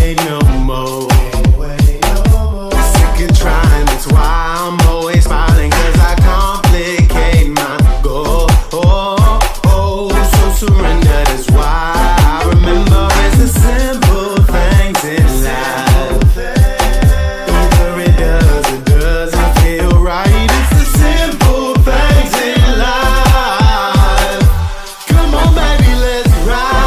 wait no more. Sick of trying, that's why I'm always smiling, cause I complicate my goal. So surrender, that's why I remember it's the simple things in life. Either it does or doesn't feel right. It's the simple things in life. Come on baby, let's ride.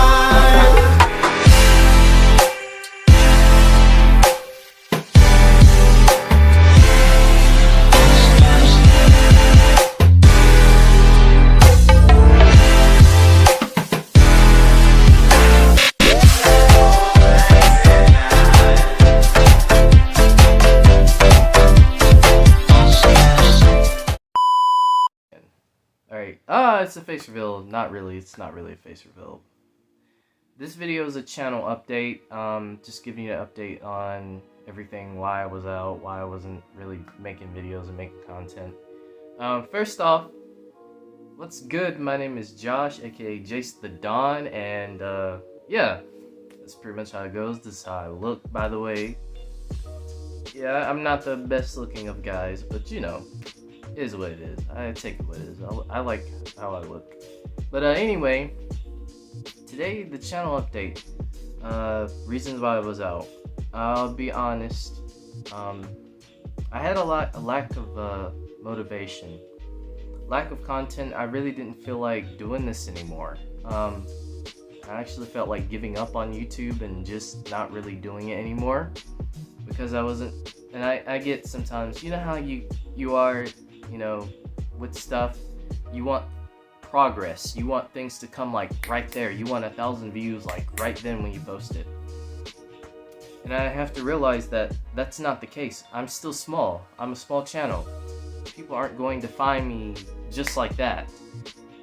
It's a face reveal. Not really. It's not really a face reveal. This video is a channel update. Just giving you an update on everything, why I was out, why I wasn't really making videos and making content. First off, what's good? My name is Josh, aka JaceTheDon, and yeah, that's pretty much how it goes. This is how I look, by the way. Yeah, I'm not the best looking of guys, but you know, it is what it is. I take it what it is. I like how I look. But anyway, today the channel update. Reasons why I was out. I'll be honest. I had a lack of motivation, lack of content. I really didn't feel like doing this anymore. I actually felt like giving up on YouTube and just not really doing it anymore because I wasn't. And I get sometimes, you know how you are. You know, with stuff, you want progress, you want things to come like right there, you want 1,000 views like right then when you post it. And I have to realize that that's not the case. I'm still small. I'm a small channel. People aren't going to find me just like that.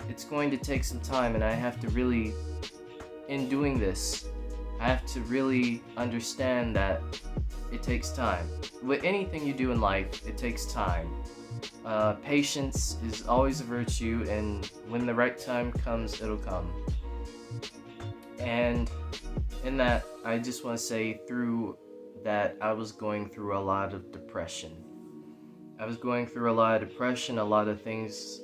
It's going to take some time, and I have to really, in doing this, I have to really understand that it takes time. With anything you do in life, it takes time. Patience is always a virtue, and when the right time comes, it'll come. And in that, I just want to say through that I was going through a lot of depression. I was going through a lot of depression, a lot of things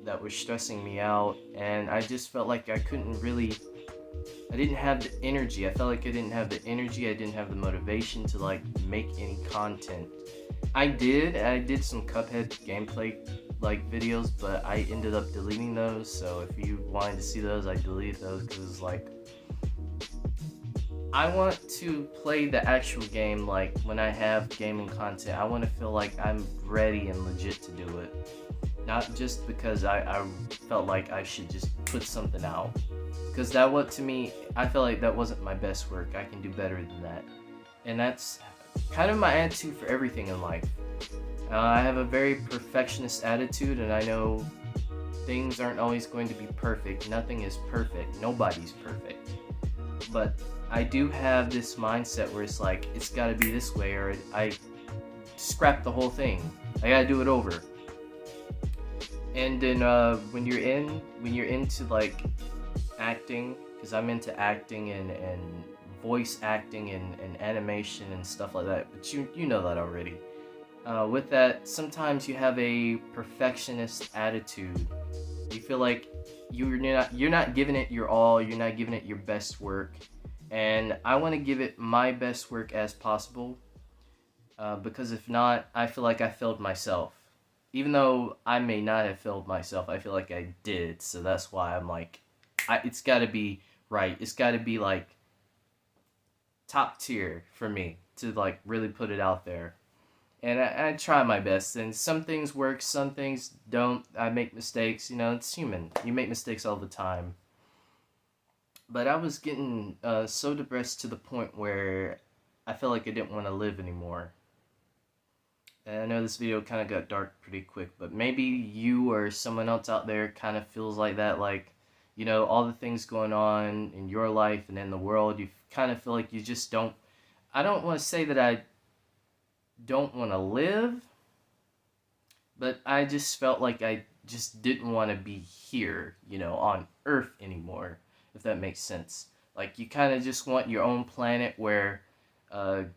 that were stressing me out, and I just felt like I didn't have the energy. I felt like I didn't have the energy, I didn't have the motivation to like make any content. I did some Cuphead gameplay like videos, but I ended up deleting those. So if you wanted to see those, I deleted those because it's like, I want to play the actual game. Like when I have gaming content, I want to feel like I'm ready and legit to do it, not just because I felt like I should just put something out, because to me, I feel like that wasn't my best work. I can do better than that, and that's kind of my attitude for everything in life. I have a very perfectionist attitude, and I know things aren't always going to be perfect. Nothing is perfect. Nobody's perfect. But I do have this mindset where it's like, it's got to be this way, or I scrap the whole thing. I gotta do it over. And then when you're into like acting, because I'm into acting and voice acting and animation and stuff like that, but you know that already. With that, sometimes you have a perfectionist attitude. You feel like you're not giving it your all, you're not giving it your best work, and I want to give it my best work as possible, because if not, I feel like I failed myself. Even though I may not have failed myself, I feel like I did, so that's why I'm like, it's got to be right. It's got to be like top tier for me to like really put it out there. And I try my best, and some things work, some things don't. I make mistakes, you know, it's human. You make mistakes all the time. But I was getting so depressed to the point where I felt like I didn't want to live anymore. And I know this video kind of got dark pretty quick, but maybe you or someone else out there kind of feels like that, like, you know, all the things going on in your life and in the world, you kind of feel like you just don't, I don't want to say that I don't want to live, but I just felt like I just didn't want to be here, you know, on Earth anymore, if that makes sense. Like, you kind of just want your own planet where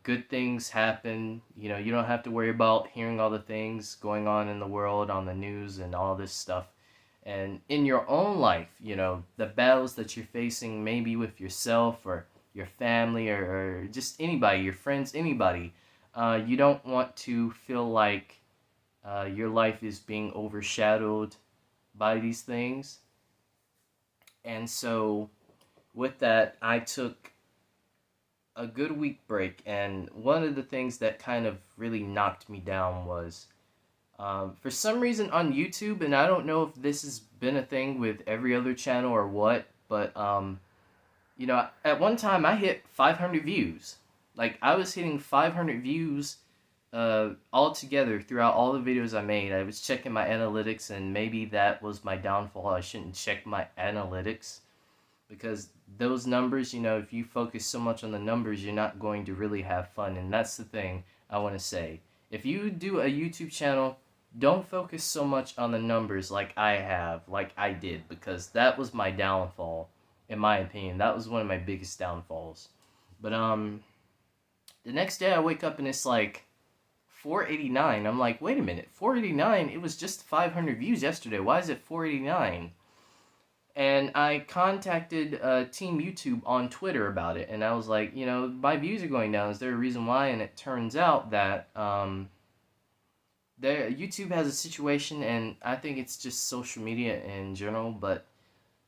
good things happen. You don't have to worry about hearing all the things going on in the world, on the news, and all this stuff. And in your own life, the battles that you're facing, maybe with yourself or your family or just anybody, your friends, anybody, you don't want to feel like your life is being overshadowed by these things. And so with that, I took a good week break, and one of the things that kind of really knocked me down was for some reason on YouTube, and I don't know if this has been a thing with every other channel or what, but at one time I hit 500 views. Like, I was hitting 500 views all together throughout all the videos I made. I was checking my analytics, and maybe that was my downfall. I shouldn't check my analytics, because those numbers, if you focus so much on the numbers, you're not going to really have fun. And that's the thing I want to say. If you do a YouTube channel, don't focus so much on the numbers like I did, because that was my downfall, in my opinion. That was one of my biggest downfalls. But the next day I wake up and it's like 489. I'm like, wait a minute, 489? It was just 500 views yesterday. Why is it 489? And I contacted Team YouTube on Twitter about it, and I was like, my views are going down. Is there a reason why? And it turns out that YouTube has a situation, and I think it's just social media in general, but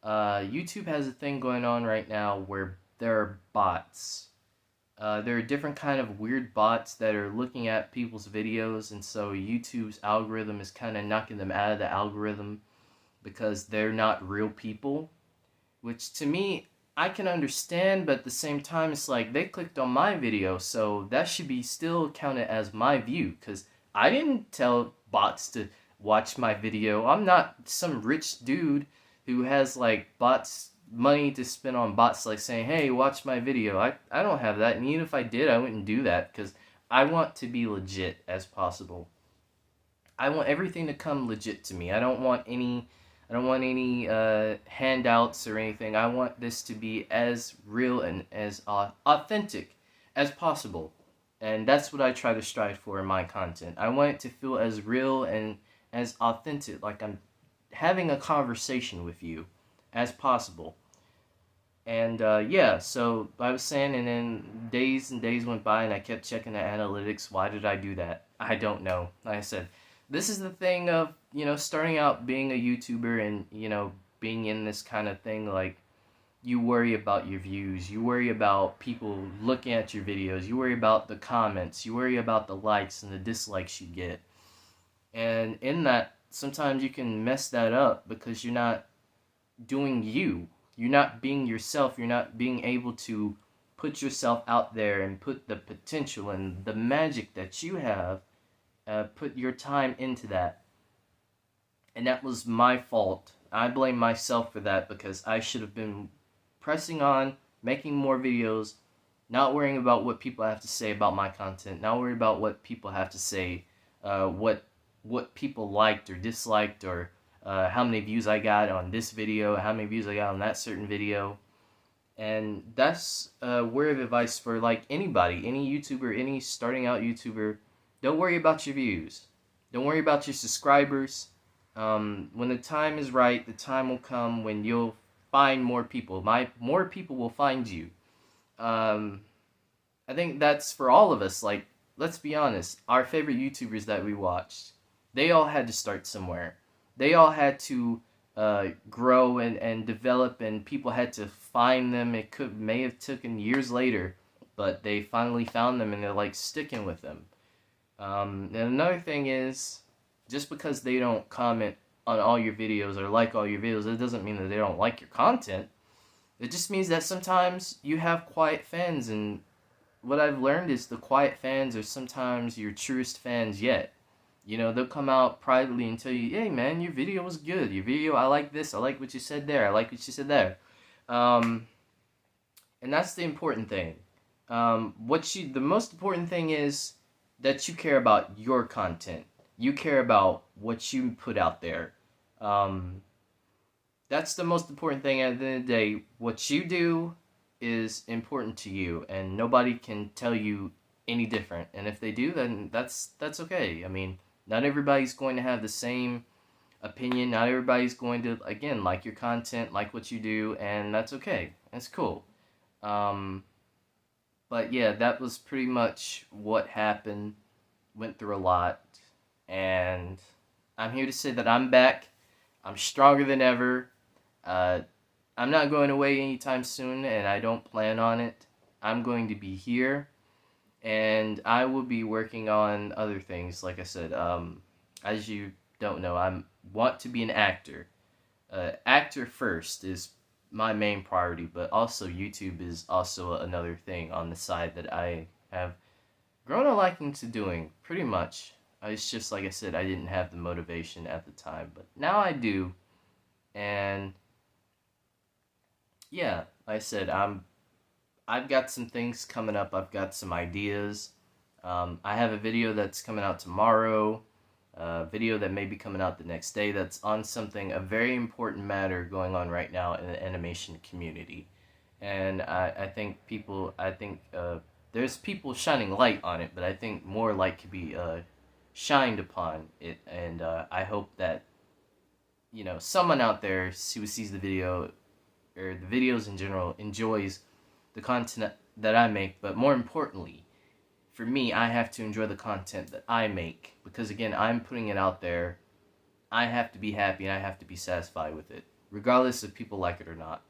YouTube has a thing going on right now where there are bots. There are different kind of weird bots that are looking at people's videos, and so YouTube's algorithm is kind of knocking them out of the algorithm, because they're not real people, which to me, I can understand, but at the same time, it's like they clicked on my video, so that should be still counted as my view, because I didn't tell bots to watch my video. I'm not some rich dude who has like bots, money to spend on bots, like saying, hey, watch my video. I don't have that, and even if I did, I wouldn't do that, because I want to be legit as possible. I want everything to come legit to me. I don't want any handouts or anything. I want this to be as real and as authentic as possible. And that's what I try to strive for in my content. I want it to feel as real and as authentic, like I'm having a conversation with you, as possible. And yeah, so I was saying, and then days and days went by, and I kept checking the analytics. Why did I do that? I don't know. Like I said, this is the thing of, starting out being a YouTuber and, being in this kind of thing. Like, you worry about your views. You worry about people looking at your videos. You worry about the comments. You worry about the likes and the dislikes you get. And in that, sometimes you can mess that up because you're not doing you. You're not being yourself. You're not being able to put yourself out there and put the potential and the magic that you have, put your time into that. And that was my fault. I blame myself for that, because I should have been pressing on, making more videos, not worrying about what people have to say about my content, not worrying about what people have to say, what people liked or disliked, or how many views I got on this video, how many views I got on that certain video. And that's a word of advice for like anybody, any YouTuber, any starting out YouTuber. Don't worry about your views. Don't worry about your subscribers. When the time is right, the time will come when you'll find more people. More people will find you. I think that's for all of us. Like, let's be honest. Our favorite YouTubers that we watched, they all had to start somewhere. They all had to grow and develop, and people had to find them. It may have taken years later, but they finally found them, and they're like sticking with them. And another thing is, just because they don't comment on all your videos or like all your videos, it doesn't mean that they don't like your content. It just means that sometimes you have quiet fans, and what I've learned is the quiet fans are sometimes your truest fans yet. They'll come out privately and tell you, hey man, your video was good. Your video, I like this. I like what you said there. I like what you said there. And that's the important thing. The most important thing is that you care about your content. You care about what you put out there. That's the most important thing at the end of the day. What you do is important to you, and nobody can tell you any different. And if they do, then that's okay. I mean, not everybody's going to have the same opinion. Not everybody's going to, again, like your content, like what you do, and that's okay. That's cool. But yeah, that was pretty much what happened. Went through a lot, and I'm here to say that I'm back. I'm stronger than ever. I'm not going away anytime soon, and I don't plan on it. I'm going to be here, and I will be working on other things. Like I said, as you don't know, I want to be an actor. Actor first is my main priority, but also YouTube is also another thing on the side that I have grown a liking to doing, pretty much. It's just, like I said, I didn't have the motivation at the time, but now I do. And yeah, like I said, I've got some things coming up. I've got some ideas. I have a video that's coming out tomorrow, a video that may be coming out the next day that's on something, a very important matter going on right now in the animation community. And I think there's people shining light on it, but I think more light could be shined upon it. And I hope that, you know, someone out there who sees the video, or the videos in general, enjoys the content that I make. But more importantly, for me, I have to enjoy the content that I make, because again, I'm putting it out there. I have to be happy and I have to be satisfied with it, regardless if people like it or not.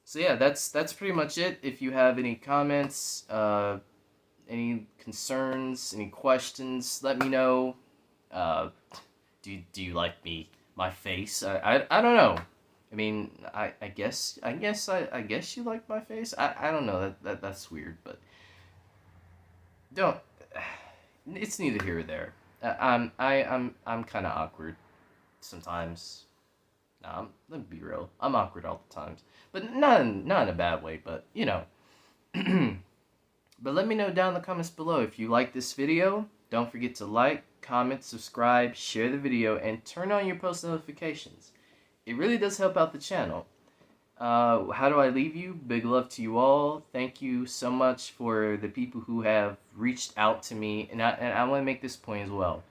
So yeah, that's pretty much it. If you have any comments, any concerns, any questions, let me know. Do you like my face? I don't know. I mean, I guess you like my face. I don't know. That's weird, but don't. It's neither here or there. I'm kind of awkward sometimes. Nah, let me be real. I'm awkward all the times, but not in a bad way. But you know. But let me know down in the comments below if you like this video. Don't forget to like, comment, subscribe, share the video, and turn on your post notifications. It really does help out the channel. How do I leave you? Big love to you all. Thank you so much for the people who have reached out to me. And I want to make this point as well.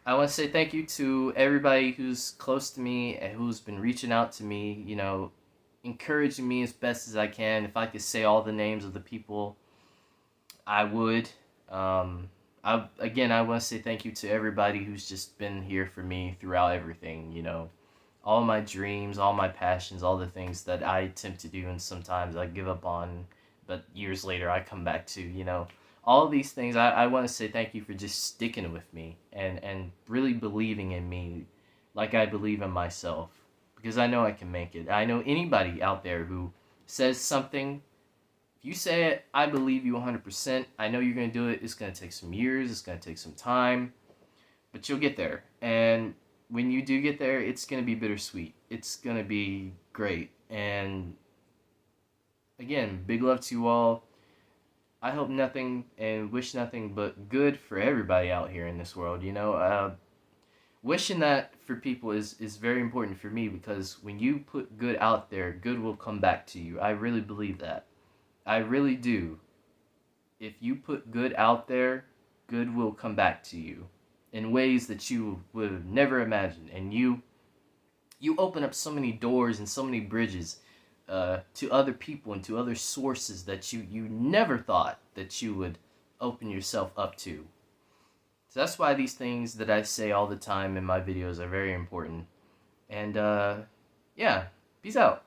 I want to say thank you to everybody who's close to me and who's been reaching out to me, you know, encouraging me as best as I can. If I could say all the names of the people, I would. Again, I want to say thank you to everybody who's just been here for me throughout everything, you know. All my dreams, all my passions, all the things that I attempt to do and sometimes I give up on, but years later I come back to, you know. All these things, I want to say thank you for just sticking with me and really believing in me like I believe in myself. Because I know I can make it. I know anybody out there who says something, if you say it, I believe you 100%. I know you're going to do it. It's going to take some years. It's going to take some time. But you'll get there. And when you do get there, it's going to be bittersweet. It's going to be great. And again, big love to you all. I hope nothing and wish nothing but good for everybody out here in this world, you know. Wishing that for people is very important for me, because when you put good out there, good will come back to you. I really believe that. I really do. If you put good out there, good will come back to you in ways that you would have never imagined. And you open up so many doors and so many bridges to other people and to other sources that you never thought that you would open yourself up to. So that's why these things that I say all the time in my videos are very important. And yeah, peace out.